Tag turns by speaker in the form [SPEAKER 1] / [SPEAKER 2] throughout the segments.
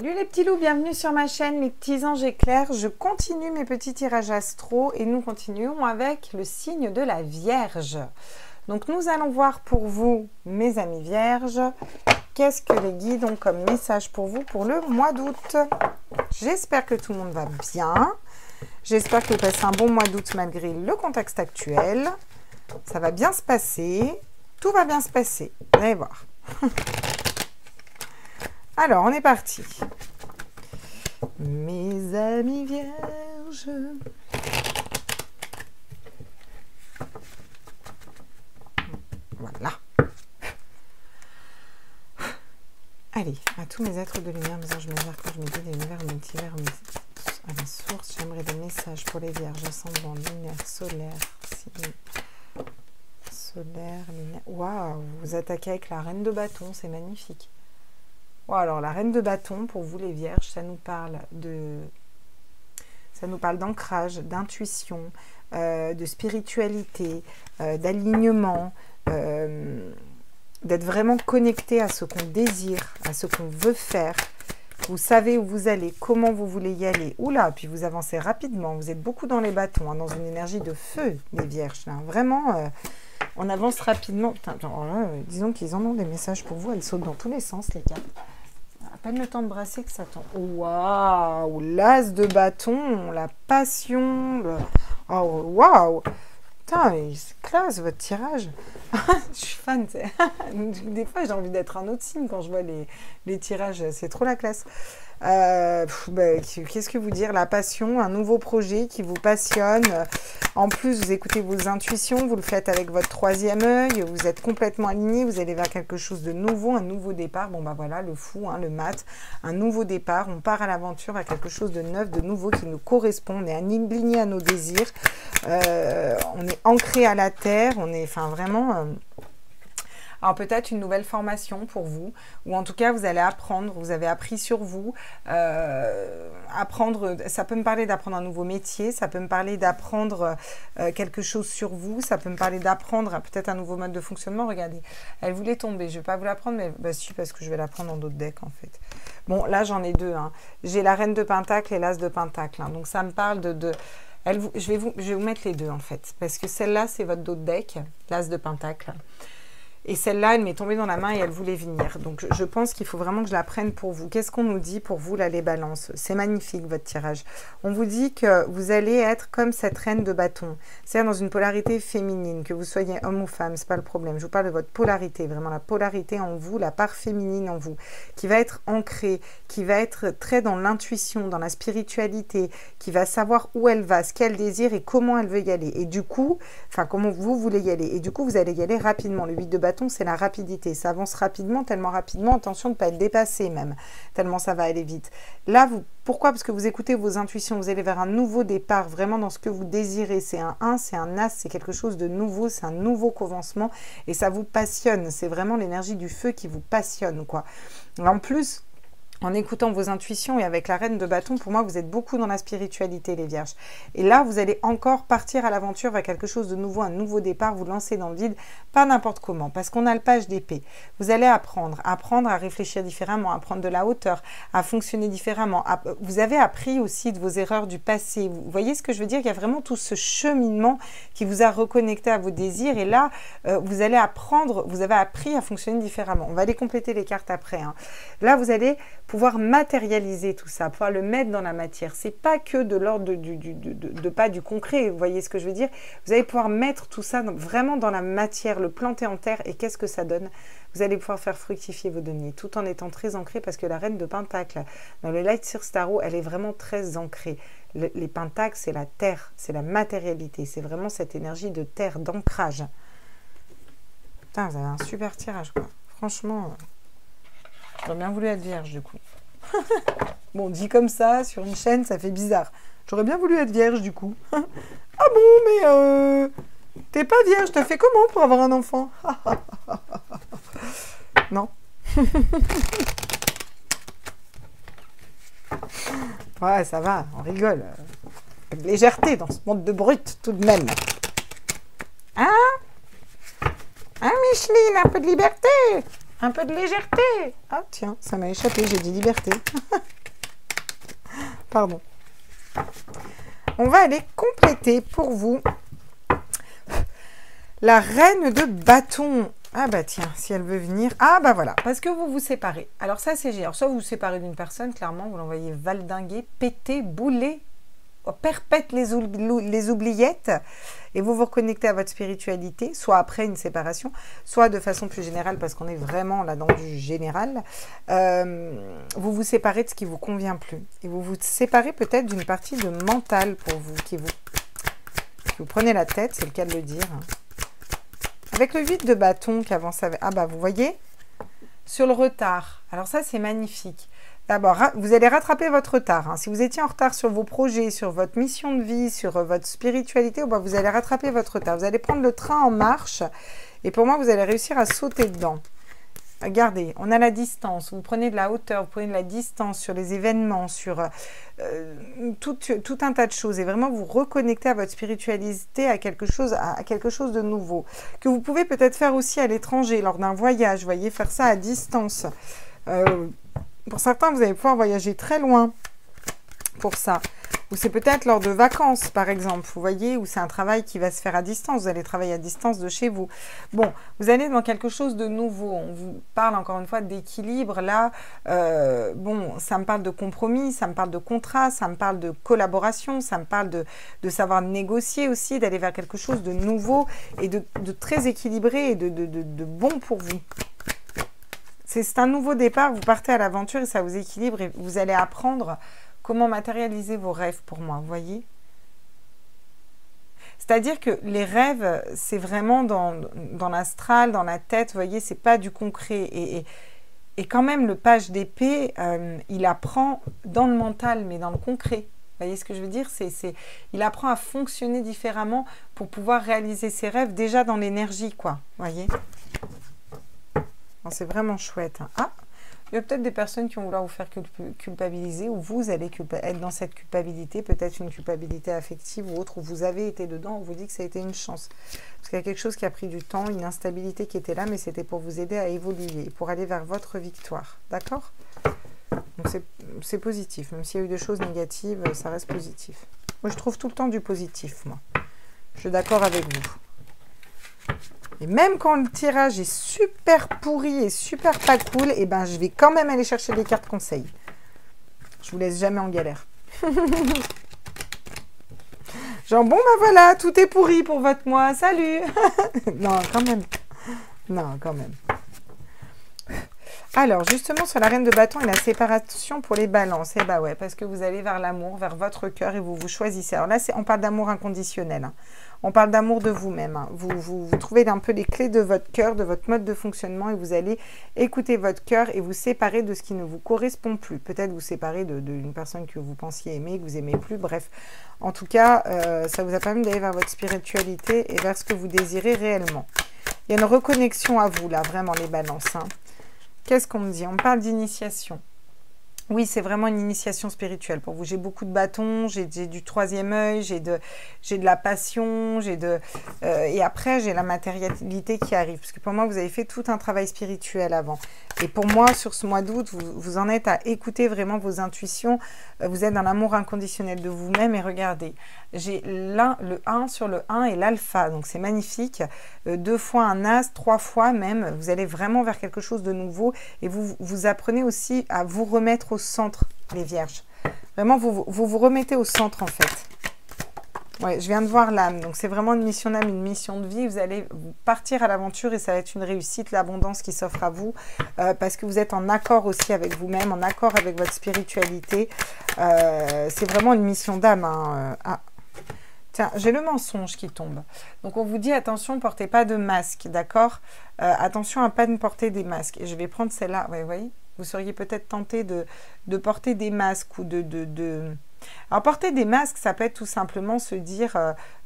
[SPEAKER 1] Salut les petits loups, bienvenue sur ma chaîne les petits anges éclairs. Je continue mes petits tirages astro et nous continuons avec le signe de la Vierge. Donc nous allons voir pour vous, mes amis vierges, qu'est-ce que les guides ont comme message pour vous pour le mois d'août. J'espère que tout le monde va bien. J'espère que vous passez un bon mois d'août malgré le contexte actuel. Ça va bien se passer. Tout va bien se passer. Vous allez voir. Alors, on est parti. Mes amis vierges. Voilà. Allez, à tous mes êtres de lumière, mes anges, mes archanges, mes guides, l'univers, multivers, à la source, j'aimerais des messages pour les vierges, ascendant, lunaire, solaire, solaire, lunaire. Waouh, vous attaquez avec la reine de bâton, c'est magnifique. Bon, alors la reine de bâton, pour vous les vierges, ça nous parle d'ancrage, d'intuition, de spiritualité, d'alignement, d'être vraiment connecté à ce qu'on désire, à ce qu'on veut faire. Vous savez où vous allez, comment vous voulez y aller. Oula, puis vous avancez rapidement, vous êtes beaucoup dans les bâtons, hein, dans une énergie de feu, les vierges. Là. Vraiment, on avance rapidement. Putain, disons qu'ils en ont des messages pour vous, elles sautent dans tous les sens, les cartes. À peine le temps de brasser que ça tombe. Waouh, l'as de bâton, la passion. Oh, waouh. Putain, c'est classe votre tirage. Je suis fan. Des fois, j'ai envie d'être un autre signe quand je vois les tirages. C'est trop la classe. Qu'est-ce que vous dire? La passion, un nouveau projet qui vous passionne. En plus, vous écoutez vos intuitions, vous le faites avec votre troisième œil, vous êtes complètement aligné, vous allez vers quelque chose de nouveau, un nouveau départ. Bon, bah voilà, le fou, hein, le mat, un nouveau départ. On part à l'aventure à quelque chose de neuf, de nouveau qui nous correspond. On est aligné à nos désirs, on est ancré à la terre, on est, enfin vraiment... Alors peut-être une nouvelle formation pour vous, ou en tout cas vous allez apprendre, vous avez appris sur vous, apprendre, ça peut me parler d'apprendre un nouveau métier, ça peut me parler d'apprendre quelque chose sur vous, ça peut me parler d'apprendre peut-être un nouveau mode de fonctionnement. Regardez, elle voulait tomber, je ne vais pas vous l'apprendre, mais bah, si, parce que je vais la prendre dans d'autres decks en fait. Bon, là j'en ai deux, hein. J'ai la reine de pentacle et l'as de pentacle, hein. Donc ça me parle je vais vous mettre les deux en fait, parce que celle-là c'est votre d'autre deck, l'as de pentacle. Et celle-là, elle m'est tombée dans la main et elle voulait venir. Donc, je pense qu'il faut vraiment que je la prenne pour vous. Qu'est-ce qu'on nous dit pour vous, là, les balances? C'est magnifique, votre tirage. On vous dit que vous allez être comme cette reine de bâton. C'est-à-dire dans une polarité féminine, que vous soyez homme ou femme, c'est pas le problème. Je vous parle de votre polarité, vraiment la polarité en vous, la part féminine en vous, qui va être ancrée, qui va être très dans l'intuition, dans la spiritualité, qui va savoir où elle va, ce qu'elle désire et comment elle veut y aller. Et du coup, enfin, comment vous voulez y aller. Et du coup, vous allez y aller rapidement. Le 8 de bâton, c'est la rapidité. Ça avance rapidement, tellement rapidement, attention de ne pas être dépassé même, tellement ça va aller vite. Là, pourquoi? Parce que vous écoutez vos intuitions, vous allez vers un nouveau départ, vraiment dans ce que vous désirez. C'est un 1, c'est un as, c'est quelque chose de nouveau, c'est un nouveau commencement et ça vous passionne. C'est vraiment l'énergie du feu qui vous passionne, quoi. En plus, en écoutant vos intuitions et avec la reine de bâton, pour moi, vous êtes beaucoup dans la spiritualité, les vierges. Et là, vous allez encore partir à l'aventure vers quelque chose de nouveau, un nouveau départ, vous lancer dans le vide, pas n'importe comment, parce qu'on a le page d'épée. Vous allez apprendre à réfléchir différemment, à prendre de la hauteur, à fonctionner différemment. Vous avez appris aussi de vos erreurs du passé. Vous voyez ce que je veux dire? Il y a vraiment tout ce cheminement qui vous a reconnecté à vos désirs. Et là, vous allez apprendre, vous avez appris à fonctionner différemment. On va aller compléter les cartes après, hein. Là, vous allez pouvoir matérialiser tout ça, pouvoir le mettre dans la matière. C'est pas que de l'ordre pas du concret, vous voyez ce que je veux dire? Vous allez pouvoir mettre tout ça vraiment dans la matière, le planter en terre, et qu'est-ce que ça donne? Vous allez pouvoir faire fructifier vos deniers, tout en étant très ancré, parce que la reine de pentacle, dans le Light Seers Tarot, elle est vraiment très ancrée. Les pentacles, c'est la terre, c'est la matérialité, c'est vraiment cette énergie de terre, d'ancrage. Putain, vous avez un super tirage, quoi. Franchement... J'aurais bien voulu être vierge, du coup. Bon, dit comme ça, sur une chaîne, ça fait bizarre. J'aurais bien voulu être vierge, du coup. Ah bon, mais... T'es pas vierge, t'as fait comment pour avoir un enfant? Non. Ouais, ça va, on rigole. Un peu de légèreté dans ce monde de brut, tout de même. Hein? Hein, Micheline, un peu de liberté? Un peu de légèreté. Ah tiens, ça m'a échappé, j'ai dit liberté. Pardon. On va aller compléter pour vous la reine de bâton. Ah bah tiens, si elle veut venir. Ah bah voilà, parce que vous vous séparez. Alors ça c'est génial. Soit vous vous séparez d'une personne, clairement, vous l'envoyez valdinguer, péter, bouler, perpète les oubliettes, et vous vous reconnectez à votre spiritualité, soit après une séparation, soit de façon plus générale, parce qu'on est vraiment là dans du général. Vous vous séparez de ce qui ne vous convient plus. Et vous vous séparez peut-être d'une partie de mental pour vous, qui vous prenez la tête, c'est le cas de le dire. Avec le 8 de bâton qui avance avec... Ah bah vous voyez, sur le retard. Alors ça c'est magnifique. D'abord, vous allez rattraper votre retard. Hein. Si vous étiez en retard sur vos projets, sur votre mission de vie, sur votre spiritualité, bah, vous allez rattraper votre retard. Vous allez prendre le train en marche et pour moi, vous allez réussir à sauter dedans. Regardez, on a la distance. Vous prenez de la hauteur, vous prenez de la distance sur les événements, sur tout un tas de choses. Et vraiment, vous reconnectez à votre spiritualité, à quelque chose de nouveau. Que vous pouvez peut-être faire aussi à l'étranger, lors d'un voyage. Vous voyez, faire ça à distance. Pour certains, vous allez pouvoir voyager très loin pour ça. Ou c'est peut-être lors de vacances, par exemple, vous voyez, où c'est un travail qui va se faire à distance. Vous allez travailler à distance de chez vous. Bon, vous allez dans quelque chose de nouveau. On vous parle encore une fois d'équilibre. Là, bon, ça me parle de compromis, ça me parle de contrat, ça me parle de collaboration, ça me parle de savoir négocier aussi, d'aller vers quelque chose de nouveau et de très équilibré et de bon pour vous. C'est un nouveau départ, vous partez à l'aventure et ça vous équilibre et vous allez apprendre comment matérialiser vos rêves pour moi, vous voyez? C'est-à-dire que les rêves, c'est vraiment dans l'astral, dans la tête, vous voyez, c'est pas du concret. Et quand même, le page d'épée, il apprend dans le mental, mais dans le concret. Vous voyez ce que je veux dire? Il apprend à fonctionner différemment pour pouvoir réaliser ses rêves déjà dans l'énergie, quoi, vous voyez? C'est vraiment chouette. Hein. Ah, il y a peut-être des personnes qui vont vouloir vous faire culpabiliser ou vous allez être dans cette culpabilité, peut-être une culpabilité affective ou autre, où vous avez été dedans, on vous dit que ça a été une chance. Parce qu'il y a quelque chose qui a pris du temps, une instabilité qui était là, mais c'était pour vous aider à évoluer, pour aller vers votre victoire. D'accord? Donc c'est positif, même s'il y a eu des choses négatives, ça reste positif. Moi, je trouve tout le temps du positif, moi. Je suis d'accord avec vous. Et même quand le tirage est super pourri et super pas cool, et ben je vais quand même aller chercher des cartes conseils. Je vous laisse jamais en galère. Genre, bon, ben voilà, tout est pourri pour votre mois, salut. Non, quand même. Non, quand même. Alors, justement, sur la reine de bâton et la séparation pour les balances. Eh bien, ouais, parce que vous allez vers l'amour, vers votre cœur et vous vous choisissez. Alors là, on parle d'amour inconditionnel. Hein. On parle d'amour de vous-même. Hein. Vous trouvez un peu les clés de votre cœur, de votre mode de fonctionnement et vous allez écouter votre cœur et vous séparer de ce qui ne vous correspond plus. Peut-être vous séparer d'une personne que vous pensiez aimer, que vous aimez plus. Bref, en tout cas, ça vous a permis d'aller vers votre spiritualité et vers ce que vous désirez réellement. Il y a une reconnexion à vous, là, vraiment, les balances. Hein. Qu'est-ce qu'on me dit? On parle d'initiation. Oui, c'est vraiment une initiation spirituelle pour vous. J'ai beaucoup de bâtons, j'ai du troisième œil, j'ai de la passion, et après, j'ai la matérialité qui arrive. Parce que pour moi, vous avez fait tout un travail spirituel avant. Et pour moi, sur ce mois d'août, vous en êtes à écouter vraiment vos intuitions. Vous êtes dans l'amour inconditionnel de vous-même. Et regardez, j'ai le 1 sur le 1 et l'alpha. Donc, c'est magnifique. 2 fois un as, 3 fois même. Vous allez vraiment vers quelque chose de nouveau. Et vous apprenez aussi à vous remettre au centre, les vierges. Vraiment, vous remettez au centre, en fait. Ouais, je viens de voir l'âme. Donc, c'est vraiment une mission d'âme, une mission de vie. Vous allez partir à l'aventure et ça va être une réussite, l'abondance qui s'offre à vous parce que vous êtes en accord aussi avec vous-même, en accord avec votre spiritualité. C'est vraiment une mission d'âme. Hein. Ah. Tiens, j'ai le mensonge qui tombe. Donc, on vous dit, attention, portez pas de masque, d'accord? Attention à ne pas porter des masques. Et je vais prendre celle-là. Ouais, vous voyez? Vous seriez peut-être tenté de porter des masques ou Alors, porter des masques, ça peut être tout simplement se dire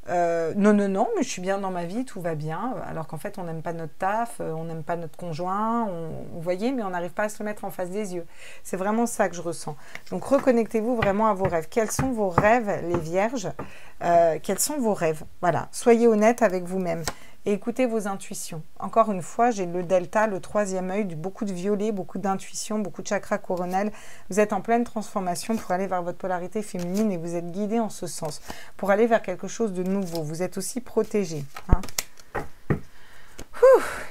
[SPEAKER 1] non, non, non, mais je suis bien dans ma vie, tout va bien. Alors qu'en fait, on n'aime pas notre taf, on n'aime pas notre conjoint, vous voyez, mais on n'arrive pas à se le mettre en face des yeux. C'est vraiment ça que je ressens. Donc, reconnectez-vous vraiment à vos rêves. Quels sont vos rêves, les vierges? Quels sont vos rêves? Voilà, soyez honnête avec vous-même. et écoutez vos intuitions. Encore une fois, j'ai le delta, le troisième œil, beaucoup de violet, beaucoup d'intuition, beaucoup de chakra coronel. Vous êtes en pleine transformation pour aller vers votre polarité féminine et vous êtes guidé en ce sens, pour aller vers quelque chose de nouveau. Vous êtes aussi protégé. Hein.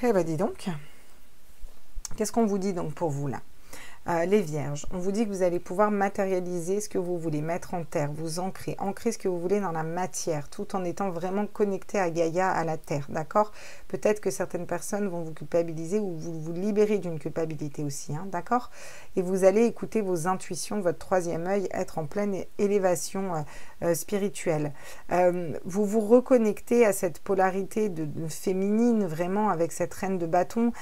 [SPEAKER 1] Eh bien, dis donc. Qu'est-ce qu'on vous dit donc pour vous là? Les vierges, on vous dit que vous allez pouvoir matérialiser ce que vous voulez, mettre en terre, vous ancrer ce que vous voulez dans la matière, tout en étant vraiment connecté à Gaïa, à la terre, d'accord? Peut-être que certaines personnes vont vous culpabiliser ou vous libérer d'une culpabilité aussi, hein, d'accord? Et vous allez écouter vos intuitions, votre troisième œil, être en pleine élévation spirituelle. Vous vous reconnectez à cette polarité de féminine, vraiment, avec cette reine de bâton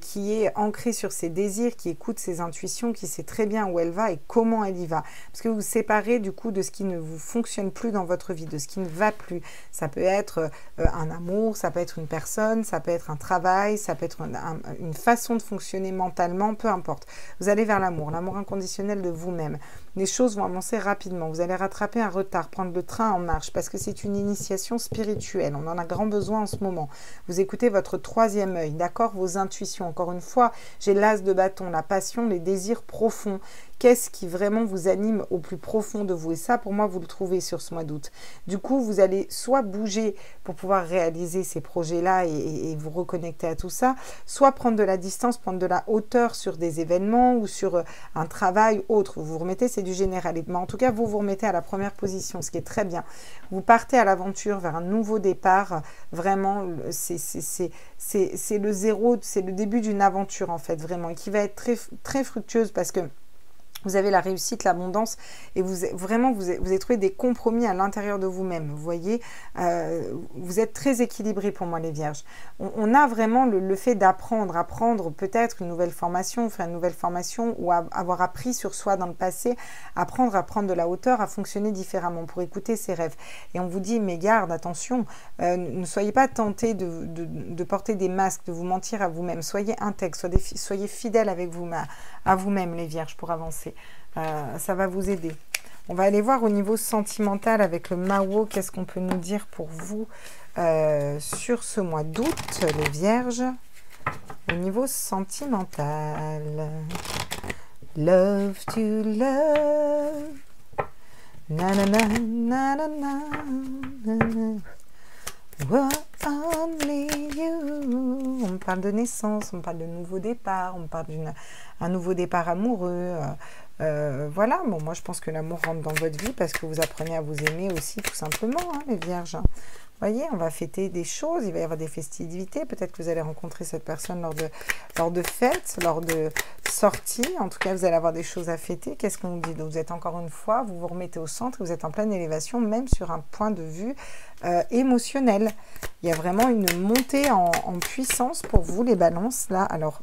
[SPEAKER 1] qui est ancrée sur ses désirs, qui écoute ses intuitions, qui sait très bien où elle va et comment elle y va. Parce que vous vous séparez du coup de ce qui ne vous fonctionne plus dans votre vie, de ce qui ne va plus. Ça peut être un amour, ça peut être une personne, ça peut être un travail, ça peut être une façon de fonctionner mentalement, peu importe. Vous allez vers l'amour inconditionnel de vous-même. Les choses vont avancer rapidement. Vous allez rattraper un retard, prendre le train en marche parce que c'est une initiation spirituelle. On en a grand besoin en ce moment. Vous écoutez votre troisième œil, d'accord? Vos intuitions. Encore une fois, j'ai l'as de bâton, la passion, les désirs profonds. Qu'est-ce qui vraiment vous anime au plus profond de vous? Et ça, pour moi, vous le trouvez sur ce mois d'août. Du coup, vous allez soit bouger pour pouvoir réaliser ces projets-là et vous reconnecter à tout ça, soit prendre de la distance, prendre de la hauteur sur des événements ou sur un travail autre. Vous vous remettez, c'est du général. Mais en tout cas, vous vous remettez à la première position, ce qui est très bien. Vous partez à l'aventure vers un nouveau départ. Vraiment, c'est le zéro, c'est le début d'une aventure, en fait, vraiment, et qui va être très, très fructueuse parce que vous avez la réussite, l'abondance et vous avez trouvé des compromis à l'intérieur de vous-même. Vous voyez, vous êtes très équilibrés pour moi les vierges. On a vraiment le fait apprendre peut-être une nouvelle formation, faire une nouvelle formation ou avoir appris sur soi dans le passé, apprendre à prendre de la hauteur, à fonctionner différemment pour écouter ses rêves. Et on vous dit, mais garde, attention, ne soyez pas tentés de porter des masques, de vous mentir à vous-même. Soyez intègres, soyez fidèles avec à vous-même les vierges pour avancer. Ça va vous aider. On va aller voir au niveau sentimental avec le Mao, qu'est-ce qu'on peut nous dire pour vous sur ce mois d'août, les vierges, au niveau sentimental. Love to love, na na na na na na na. Only you. On parle de naissance, on parle de nouveau départ, on parle d'un nouveau départ amoureux. Voilà, bon, moi je pense que l'amour rentre dans votre vie parce que vous apprenez à vous aimer aussi, tout simplement, hein, les vierges. Vous voyez, on va fêter des choses, il va y avoir des festivités. Peut-être que vous allez rencontrer cette personne lors de fêtes, lors de sorties. En tout cas, vous allez avoir des choses à fêter. Qu'est-ce qu'on vous dit? Donc, vous êtes encore une fois, vous vous remettez au centre, vous êtes en pleine élévation, même sur un point de vue émotionnel. Il y a vraiment une montée en puissance pour vous, les balances. Là, alors,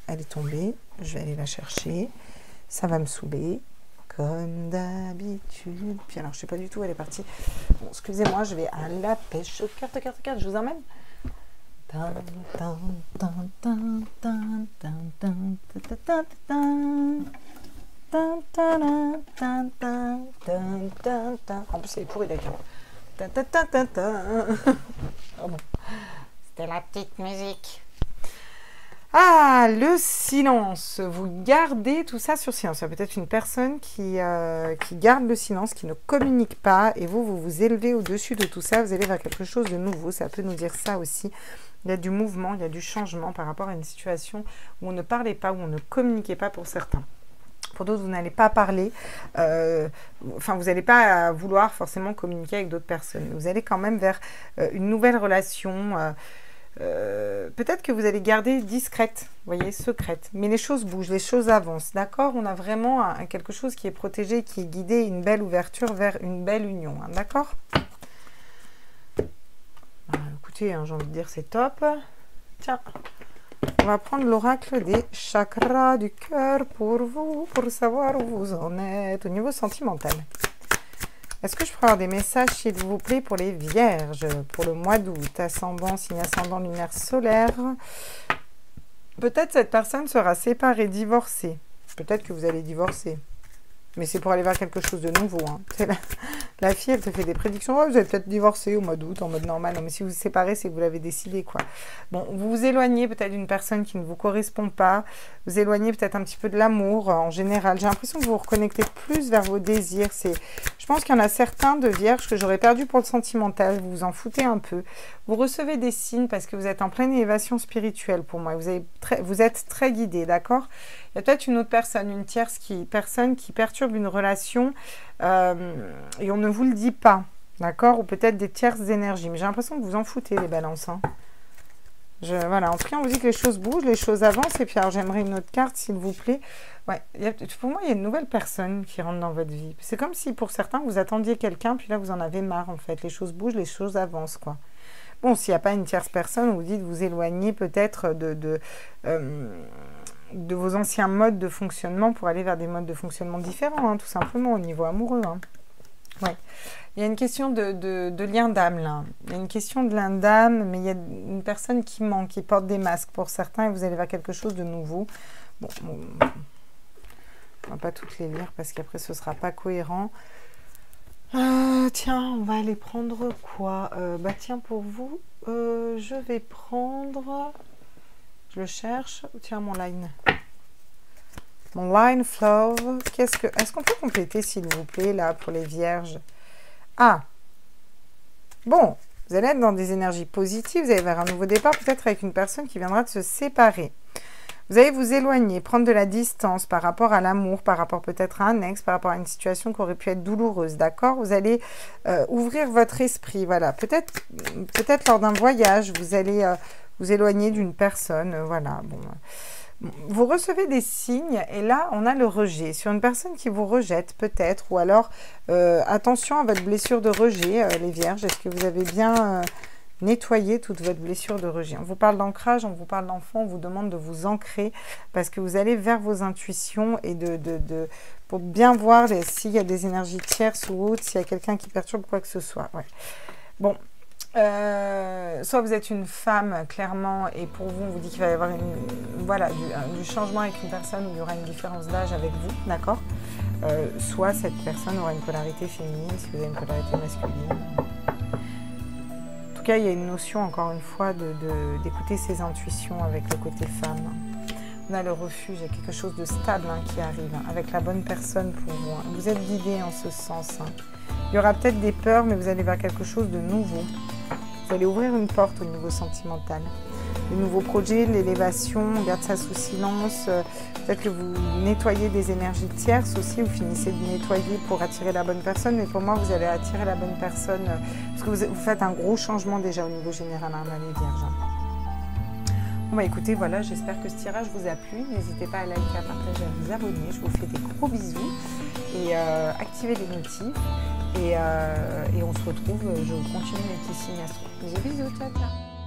[SPEAKER 1] elle est tombée. Je vais aller la chercher. Ça va me saouler. Comme d'habitude. Puis alors, je ne sais pas du tout où elle est partie. Bon, excusez-moi, je vais à la pêche. Carte, je vous emmène. En plus, elle est pourrie d'accord. Oh bon. C'était la petite musique. Ah, le silence. Vous gardez tout ça sur silence. Il y a peut-être une personne qui garde le silence, qui ne communique pas, et vous vous élevez au-dessus de tout ça. Vous allez vers quelque chose de nouveau. Ça peut nous dire ça aussi. Il y a du mouvement, il y a du changement par rapport à une situation où on ne parlait pas, où on ne communiquait pas pour certains. Pour d'autres, vous n'allez pas parler, vous n'allez pas vouloir forcément communiquer avec d'autres personnes. Vous allez quand même vers une nouvelle relation. Peut-être que vous allez garder discrète, vous voyez, secrète. Mais les choses bougent, les choses avancent, d'accord? On a vraiment quelque chose qui est protégé, qui est guidé, une belle ouverture vers une belle union, hein, d'accord? Écoutez, hein, j'ai envie de dire c'est top. Tiens, on va prendre l'oracle des chakras du cœur pour vous, pour savoir où vous en êtes au niveau sentimental. Est-ce que je peux avoir des messages, s'il vous plaît, pour les vierges, pour le mois d'août, ascendant, signe ascendant, lunaire, solaire? Peut-être cette personne sera séparée, divorcée. Peut-être que vous allez divorcer. Mais c'est pour aller vers quelque chose de nouveau. Hein. La fille, elle te fait des prédictions. Oh, vous allez peut-être divorcer au mois d'août, en mode normal. Non, mais si vous vous séparez, c'est que vous l'avez décidé, quoi. Bon, vous vous éloignez peut-être d'une personne qui ne vous correspond pas. Vous éloignez peut-être un petit peu de l'amour en général. J'ai l'impression que vous vous reconnectez plus vers vos désirs. Je pense qu'il y en a certains de vierges que j'aurais perdu pour le sentimental. Vous vous en foutez un peu. Vous recevez des signes parce que vous êtes en pleine élévation spirituelle pour moi. Vous êtes très guidé, d'accord? Il y a peut-être une autre personne, une tierce personne qui perturbe une relation et on ne vous le dit pas, d'accord? Ou peut-être des tierces énergies. Mais j'ai l'impression que vous en foutez, les balances. Hein. Voilà, en priant, on vous dit que les choses bougent, les choses avancent. Et puis, alors, j'aimerais une autre carte, s'il vous plaît. Ouais, pour moi, il y a une nouvelle personne qui rentre dans votre vie. C'est comme si, pour certains, vous attendiez quelqu'un, puis là, vous en avez marre, en fait. Les choses bougent, les choses avancent, quoi. Bon, s'il n'y a pas une tierce personne, on vous dit de vous éloigner peut-être de vos anciens modes de fonctionnement pour aller vers des modes de fonctionnement différents, hein, tout simplement, au niveau amoureux. Hein. Ouais. Il y a une question de lien d'âme, là. Il y a une question de lien d'âme, mais il y a une personne qui manque, qui porte des masques pour certains, et vous allez vers quelque chose de nouveau. Bon, on ne va pas toutes les lire, parce qu'après, ce ne sera pas cohérent. Tiens, on va aller prendre quoi? Bah tiens, pour vous, je vais prendre... Je le cherche. Tiens, mon line. Mon line flow. Est-ce qu'on peut compléter, s'il vous plaît, là, pour les vierges? Ah. Bon, vous allez être dans des énergies positives. Vous allez vers un nouveau départ, peut-être avec une personne qui viendra de se séparer. Vous allez vous éloigner, prendre de la distance par rapport à l'amour, par rapport peut-être à un ex, par rapport à une situation qui aurait pu être douloureuse, d'accord? Vous allez ouvrir votre esprit, voilà. Peut-être lors d'un voyage, vous allez vous éloigner d'une personne, voilà. Bon. Vous recevez des signes et là, on a le rejet. Sur une personne qui vous rejette, peut-être, ou alors, attention à votre blessure de rejet, les vierges. Est-ce que vous avez bien... nettoyer toute votre blessure de rejet. On vous parle d'ancrage, on vous parle d'enfant, on vous demande de vous ancrer parce que vous allez vers vos intuitions et pour bien voir s'il y a des énergies tierces ou autres, s'il y a quelqu'un qui perturbe quoi que ce soit. Ouais. Bon, soit vous êtes une femme, clairement, et pour vous, on vous dit qu'il va y avoir du changement avec une personne où il y aura une différence d'âge avec vous, d'accord? Soit cette personne aura une polarité féminine, si vous avez une polarité masculine. Il y a une notion, encore une fois, d'écouter ses intuitions avec le côté femme. On a le refuge, il y a quelque chose de stable qui arrive, avec la bonne personne pour vous. Vous êtes guidé en ce sens. Il y aura peut-être des peurs, mais vous allez vers quelque chose de nouveau. Vous allez ouvrir une porte au niveau sentimental. Les nouveaux projets, l'élévation, on garde ça sous silence. Peut-être que vous nettoyez des énergies tierces aussi, vous finissez de nettoyer pour attirer la bonne personne. Mais pour moi, vous allez attirer la bonne personne parce que vous faites un gros changement déjà au niveau général, les vierges. Bon, bah écoutez, voilà, j'espère que ce tirage vous a plu. N'hésitez pas à liker, à partager, à vous abonner. Je vous fais des gros bisous et activez les notifs. Et on se retrouve, je continue mes petits signes astro. Bisous, ciao, ciao.